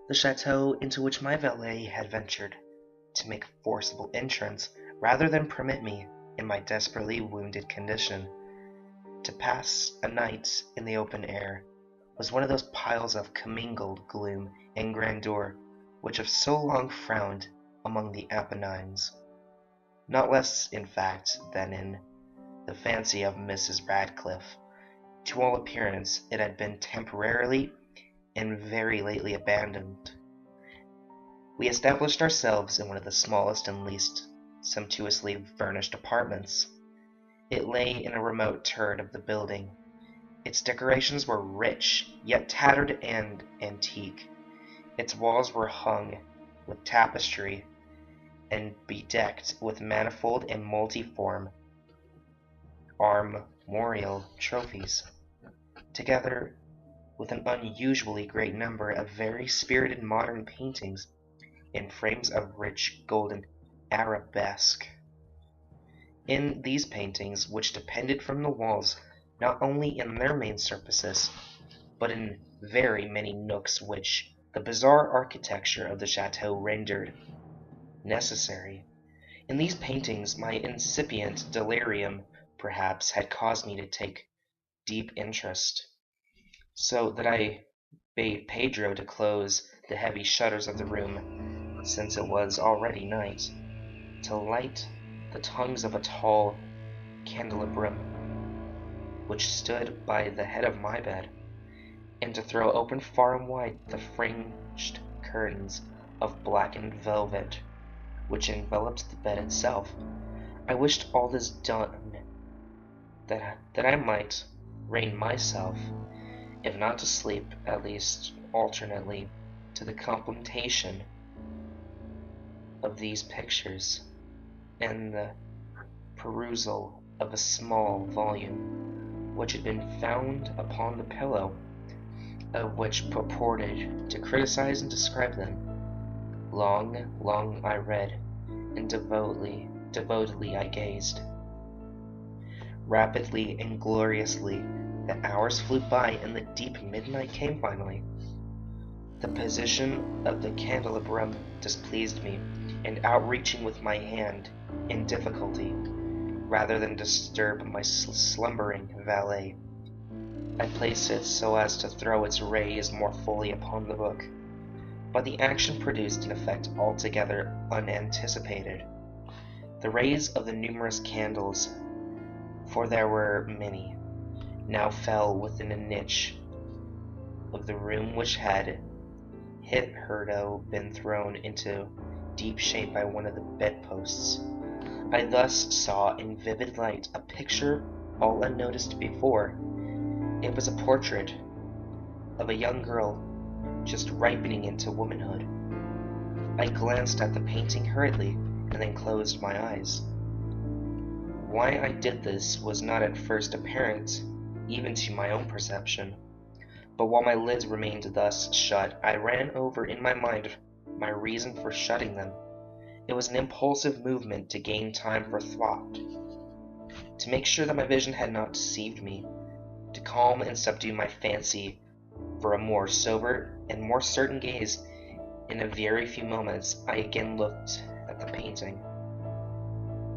the chateau into which my valet had ventured to make forcible entrance rather than permit me, in my desperately wounded condition, to pass a night in the open air, was one of those piles of commingled gloom and grandeur which have so long frowned among the Apennines, not less, in fact, than in the fancy of Mrs. Radcliffe. To all appearance, it had been temporarily and very lately abandoned. We established ourselves in one of the smallest and least sumptuously furnished apartments. It lay in a remote turret of the building. Its decorations were rich, yet tattered and antique. Its walls were hung with tapestry and bedecked with manifold and multiform armorial trophies, together with an unusually great number of very spirited modern paintings in frames of rich golden arabesque. In these paintings, which depended from the walls not only in their main surfaces, but in very many nooks which the bizarre architecture of the chateau rendered necessary, in these paintings my incipient delirium perhaps had caused me to take deep interest, so that I bade Pedro to close the heavy shutters of the room, since it was already night, to light the tongues of a tall candelabrum which stood by the head of my bed, and to throw open far and wide the fringed curtains of blackened velvet which enveloped the bed itself. I wished all this done, that I might rein myself, if not to sleep, at least alternately to the contemplation of these pictures, and the perusal of a small volume which had been found upon the pillow, of which purported to criticize and describe them. Long I read, and devotedly I gazed. Rapidly and gloriously the hours flew by, and the deep midnight came finally. The position of the candelabrum displeased me, and outreaching with my hand in difficulty, rather than disturb my slumbering valet, I placed it so as to throw its rays more fully upon the book. But the action produced an effect altogether unanticipated. The rays of the numerous candles, for there were many, now fell within a niche of the room which had hitherto been thrown into deep shape by one of the bedposts. I thus saw in vivid light a picture all unnoticed before. It was a portrait of a young girl just ripening into womanhood. I glanced at the painting hurriedly, and then closed my eyes. Why I did this was not at first apparent, even to my own perception, but while my lids remained thus shut, I ran over in my mind my reason for shutting them. It was an impulsive movement to gain time for thought, to make sure that my vision had not deceived me, to calm and subdue my fancy for a more sober and more certain gaze. In a very few moments I again looked at the painting.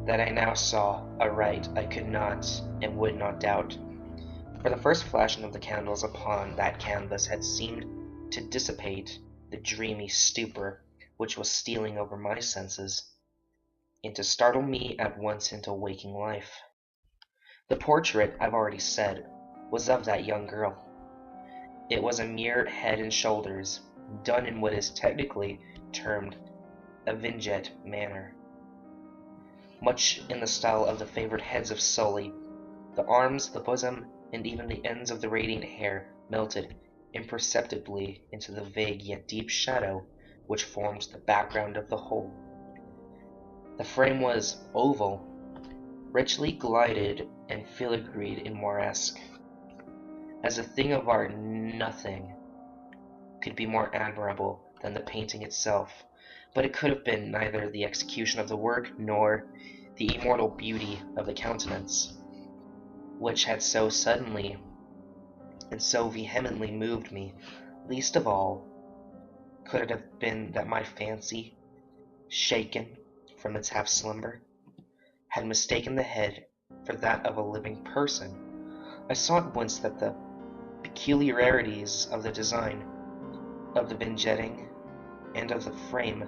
That I now saw aright I could not and would not doubt, for the first flashing of the candles upon that canvas had seemed to dissipate the dreamy stupor which was stealing over my senses, and to startle me at once into waking life. The portrait, I've already said, was of that young girl. It was a mere head and shoulders, done in what is technically termed a vignette manner, much in the style of the favourite heads of Sully. The arms, the bosom, and even the ends of the radiant hair melted imperceptibly into the vague yet deep shadow which formed the background of the whole. The frame was oval, richly gilded and filigreed in Moresque. As a thing of art, nothing could be more admirable than the painting itself, but it could have been neither the execution of the work nor the immortal beauty of the countenance, which had so suddenly and so vehemently moved me. Least of all Could it have been that my fancy, shaken from its half-slumber, had mistaken the head for that of a living person? I saw at once that the peculiarities of the design, of the vignetting, and of the frame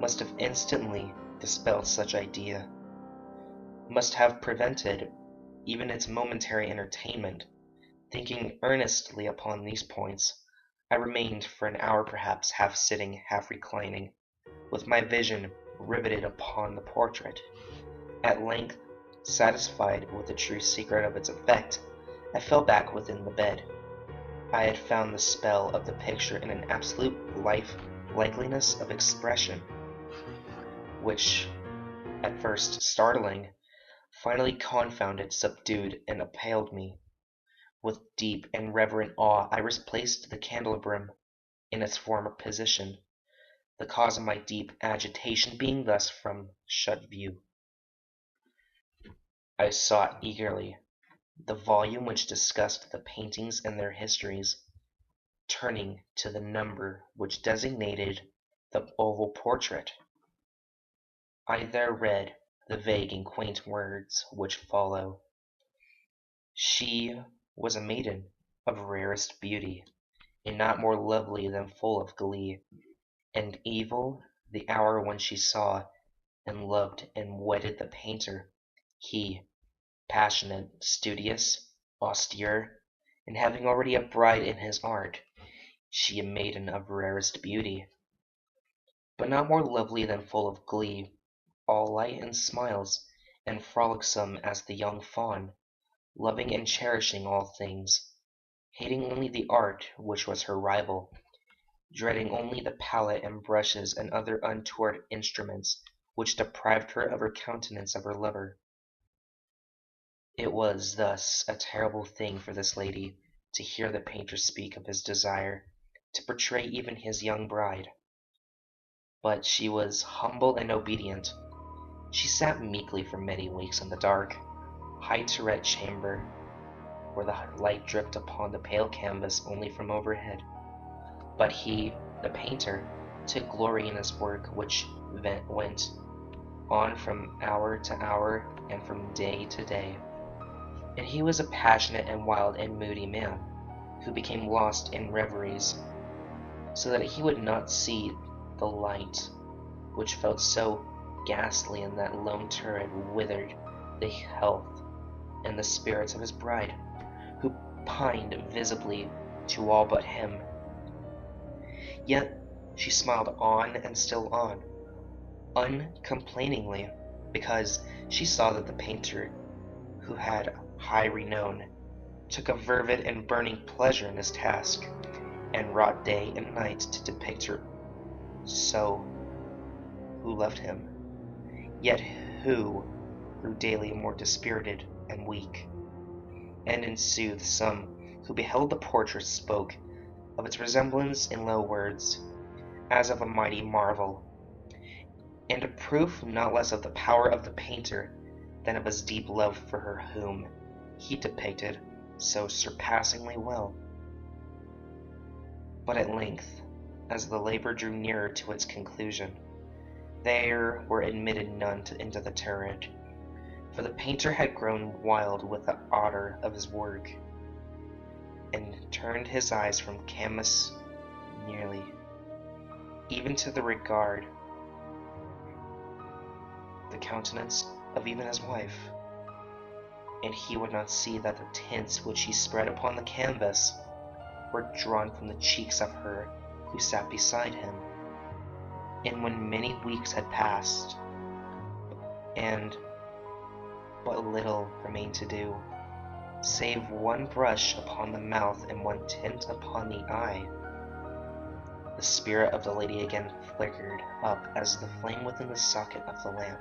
must have instantly dispelled such idea, must have prevented even its momentary entertainment. Thinking earnestly upon these points, I remained for an hour perhaps, half sitting, half reclining, with my vision riveted upon the portrait. At length, satisfied with the true secret of its effect, I fell back within the bed. I had found the spell of the picture in an absolute likeliness of expression, which, at first startling, finally confounded, subdued, and appalled me. With deep and reverent awe I replaced the candelabrum in its former position, the cause of my deep agitation being thus from shut view. I sought eagerly the volume which discussed the paintings and their histories, turning to the number which designated the oval portrait. I there read the vague and quaint words which follow. She was a maiden of rarest beauty, and not more lovely than full of glee, and evil the hour when she saw and loved and wedded the painter, he, passionate, studious, austere, and having already a bride in his art, she a maiden of rarest beauty, but not more lovely than full of glee, all light and smiles, and frolicsome as the young fawn, loving and cherishing all things, hating only the art which was her rival, dreading only the palette and brushes and other untoward instruments which deprived her of her countenance of her lover. It was thus a terrible thing for this lady to hear the painter speak of his desire to portray even his young bride. But she was humble and obedient. She sat meekly for many weeks in the dark, high turret chamber, where the light dripped upon the pale canvas only from overhead. But he, the painter, took glory in his work, which went on from hour to hour and from day to day. And he was a passionate and wild and moody man, who became lost in reveries, so that he would not see the light which felt so ghastly in that lone turret withered the health and the spirits of his bride, who pined visibly to all but him. Yet she smiled on and still on, uncomplainingly, because she saw that the painter, who had high renown, took a fervid and burning pleasure in his task, and wrought day and night to depict her so who loved him, yet who grew daily more dispirited and weak. And in sooth some who beheld the portrait spoke of its resemblance in low words, as of a mighty marvel, and a proof not less of the power of the painter than of his deep love for her whom he depicted so surpassingly well. But at length, as the labor drew nearer to its conclusion, there were admitted none into the turret, for the painter had grown wild with the ardor of his work, and turned his eyes from canvas nearly, even to the regard, the countenance of even his wife, and he would not see that the tints which he spread upon the canvas were drawn from the cheeks of her who sat beside him. And when many weeks had passed, and but little remained to do, save one brush upon the mouth and one tint upon the eye, the spirit of the lady again flickered up as the flame within the socket of the lamp.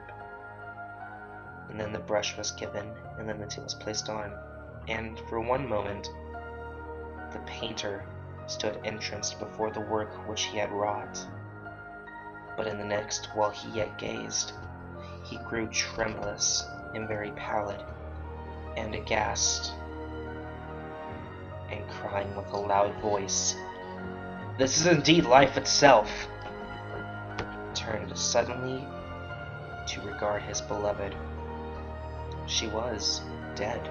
And then the brush was given, and then the tint was placed on, and for one moment the painter stood entranced before the work which he had wrought. But in the next, while he yet gazed, he grew tremulous and very pallid, and aghast, and crying with a loud voice, This is indeed life itself. Turned suddenly to regard his beloved. She was dead.